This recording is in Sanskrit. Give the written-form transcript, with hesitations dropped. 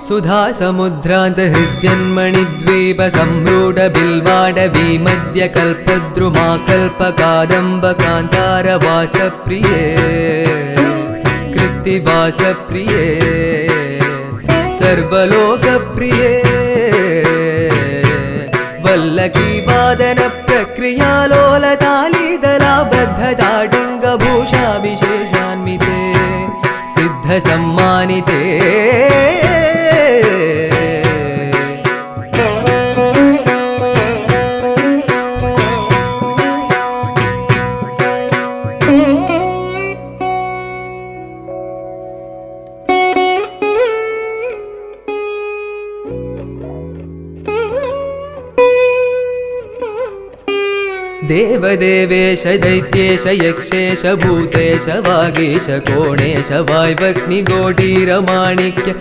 सुधा समुद्रान्त हृद्यन्मणिद्वीप सम्रूढ बिल्वाडवी मध्य कल्पद्रुमा कल्पकादम्ब कान्तार वासप्रिये कृत्तिवासप्रिये सर्वलोकप्रिये वल्लकी वादन प्रक्रियालोलतालीदलाबद्धताडङ्गभूषाभिशेषान्विते सिद्धसम्मानिते देवदेवेश दैत्येश यक्षेश भूतेश वागीश कोणेश वाय्वग्निगोडीरमाणिक्य